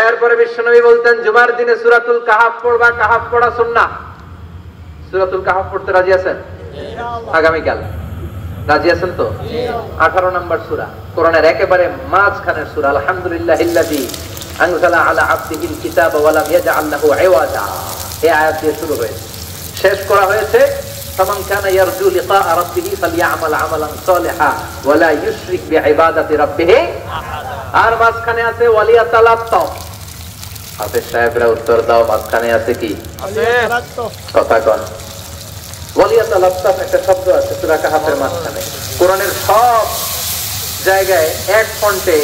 এরপরে বিশ্বনবী বলতেন জুমার দিনে সূরাতুল কাহাফ পড়বা, কাহাফ পড়া সুন্নাহ। সূরাতুল কাহাফ পড়তে রাজি আছেন? আগামীকাল রাজি আছেন তো? 18 নম্বর সূরা, কোরআনের একেবারে মাঝখানের সূরা। আলহামদুলিল্লাহিল্লাযী আনজালা আলা আবদিহিল কিতাবা ওয়া লাম ইয়াজআল লাহু ইওয়াজা। এই আয়াত দিয়ে শুরু হয়েছে, শেষ করা হয়েছে ফামান কানা ইয়ারজু লিকাআ রাব্বিহি ফালইআমাল আমালান সালিহা ওয়া লা ইউশরিক বিইবাদাতি রাব্বিহি আহাদা। আর মাঝখানে আছে ওয়ালিয়াতালাত্তাফ। হাফেজ সাহেবরা উত্তর দাও, মাঝখানে আছে কি? কথা কন। ওয়ালিয়াতালাত্তাফ একটা শব্দ আছে সূরা কাহাফের মাঝখানে। কোরআনের সব জায়গায় এক ফন্টে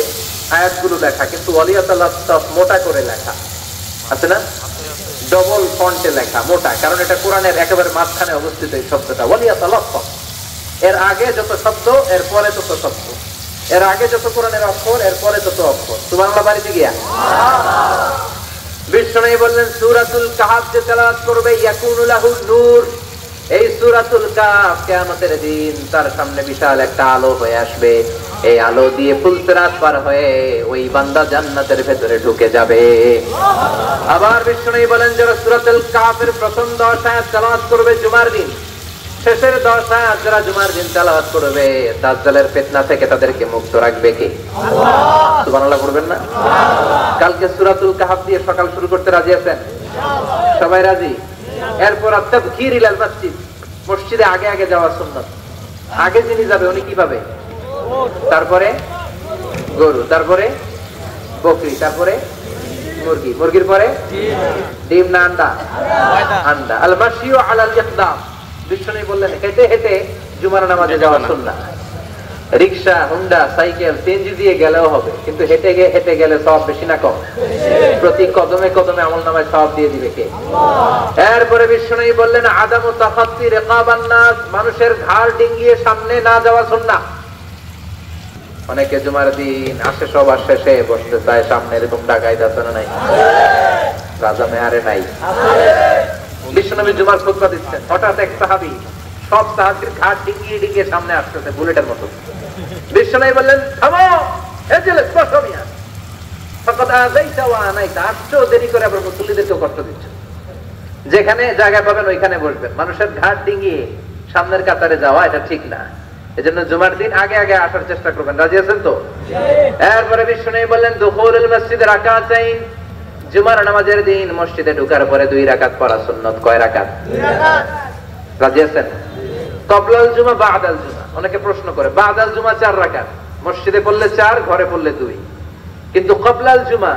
আয়াতগুলো লেখা, কিন্তু ওয়ালিয়াতালাত্তাফ মোটা করে লেখা আছে না? ডবল ফন্টে লেখা, মোটা, কারণ এটা কোরআনের একেবারে মাঝখানে অবস্থিত এই শব্দটা ওয়ালিয়াতালাত্তাফ। এর আগে যত শব্দ এর পরে তত শব্দ, এর আগে যত কোরআনের অক্ষর এর পরে তত অক্ষর। সুবহানাল্লাহ বাড়িতে গিয়া বিষ্ণু বললেন সূরাতুল কাহাফ যে তেলাওয়াত করবে ইয়াকুনু লাহু নূর। এই সূরাতুল কাহাফ কিয়ামতের দিন তার সামনে বিশাল একটা আলো হয়ে আসবে। এই আলো দিয়ে ফুলসিরাত পার হয়ে ওই বান্দা জান্নাতের ভেতরে ঢুকে যাবে। আবার বিষ্ণু বলেন যারা সূরাতুল কাহাফের প্রথম 10 আয়াত তেলাওয়াত করবে জুমার দিন, শেষের 10 আয়াত যারা জুমার দিন তেলাওয়াত করবে দাজ্জালের ফিতনা থেকে তাদেরকে মুক্ত রাখবে কে? আল্লাহ। সুবহানাল্লাহ পড়বেন না? কালকে সূরাতুল কাহাফ দিয়ে সকাল শুরু করতে রাজি আছেন? ইনশাআল্লাহ। সবাই রাজি? এরপর তাবকির ইলাল মসজিদ, মসজিদে আগে আগে যাওয়া সুন্নাত। আগে যিনি যাবে উনি কি পাবে? তারপরে গরু, তারপরে বকরি, তারপরে মুরগি, মুরগির পরে ডিম না আন্ডা? আন্ডা। আল মাশিউ আলাল ইকদাম। বিষ্ণু বললেন হেঁটে হেঁটে জুমার নামাজে যাওয়া সুন্নাহ। রিকশা, হুন্ডা, সাইকেল, সিএনজি দিয়ে গেলেও হবে, কিন্তু হেঁটে গেলে সওয়াব বেশি না কম? প্রতি কদমে কদমে আমলনামায় সওয়াব দিয়ে দিবে কে? আল্লাহ। এরপরে বিষ্ণু বললেন আদামু তাখাত্তি রিকাবান নাস, মানুষের ঘাড় ডিঙ্গিয়ে সামনে না যাওয়া সুন্নাহ। অনেকে জুমার দিন আসে সবার শেষে বসতে চায় সামনে, এরকম ডাকাইত আছে না নাই? রাজা মেয়ারে নাই? বিশ্বনবী জুমার খুতবা দিচ্ছেন, হঠাৎ এক সাহাবী সব সাহাবীর ঘাট ডিঙ্গিয়ে ডিঙ্গিয়ে সামনে আসতেছে বুলেটের মতো। বিশ্বনবী বললেন থামো, এজলিস, বসো মিয়া, ফাকাদ আযাইতা ওয়া আনাইতা। আসছো দেরি করে আবার মুসল্লিদেরকে কষ্ট দিচ্ছ। যেখানে জায়গা পাবেন ওইখানে বসবেন। মানুষের ঘাট ডিঙ্গিয়ে সামনের কাতারে যাওয়া এটা ঠিক না। এজন্য জুমার দিন আগে আগে আসার চেষ্টা করবেন। রাজি আছেন তো? এরপরে বিশ্বনবী বললেন দুখুলুল মসজিদে রাকাতাইন, জুমার নামাজের দিন মসজিদে ঢোকার পরে 2 রাকাত পড়া সুন্নাত। কয় রাকাত? 2 রাকাত। রাজি আছেন? ক্বাবলাল জুমা, বা'দাল জুমা। অনেকে প্রশ্ন করে বা'দাল জুমা 4 রাকাত, মসজিদে পড়লে 4, ঘরে পড়লে 2। কিন্তু ক্বাবলাল জুমা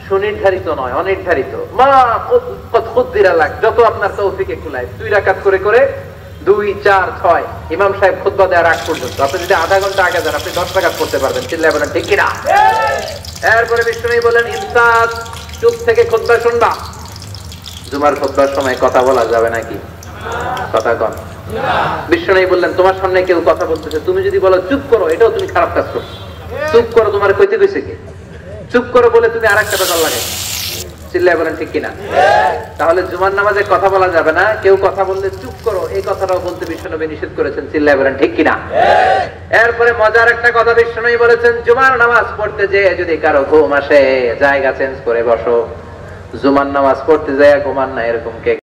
সুনির্ধারিত নয়, অনির্ধারিত। মা কত খুদ্দিরা লাগ, যত আপনার তৌফিকে কুলায় 2 রাকাত করে করে 2, 4, 6 ইমাম সাহেব খুতবা দেওয়ার আগ পর্যন্ত। আপনি যদি আধা ঘন্টা আগে যান আপনি 10 রাকাত পড়তে পারবেন। চিল্লায় বলেন ঠিক কিনা? এরপরে বিষ্ণু বলেন ইনসাত, চুপ থেকে খুতবা শুনবা। জুমার খুতবার সময় কথা বলা যাবে নাকি? কথা কন। বিষ্ণু বললেন তোমার সামনে কেউ কথা বলতেছে, তুমি যদি বলো চুপ করো, এটাও তুমি খারাপ কাজ করছো। চুপ করো তোমার কইতে কইছে কে? চুপ করো বলে তুমি আরেকটা বেকার লাগে। চিল্লায় বলেন ঠিক কিনা? তাহলে জুমার নামাজে কথা বলা যাবে না। কেউ কথা বললে চুপ করো, এই কথাটাও বলতে বিশ্বনবী নিষেধ করেছেন। চিল্লায় বলেন ঠিক কিনা? এরপরে মজার একটা কথা বিশ্বনবী বলেছেন, জুমার নামাজ পড়তে যেয়ে যদি কারো ঘুম আসে জায়গা চেঞ্জ করে বসো। জুমার নামাজ পড়তে যায় ঘুমান না, এরকম কে?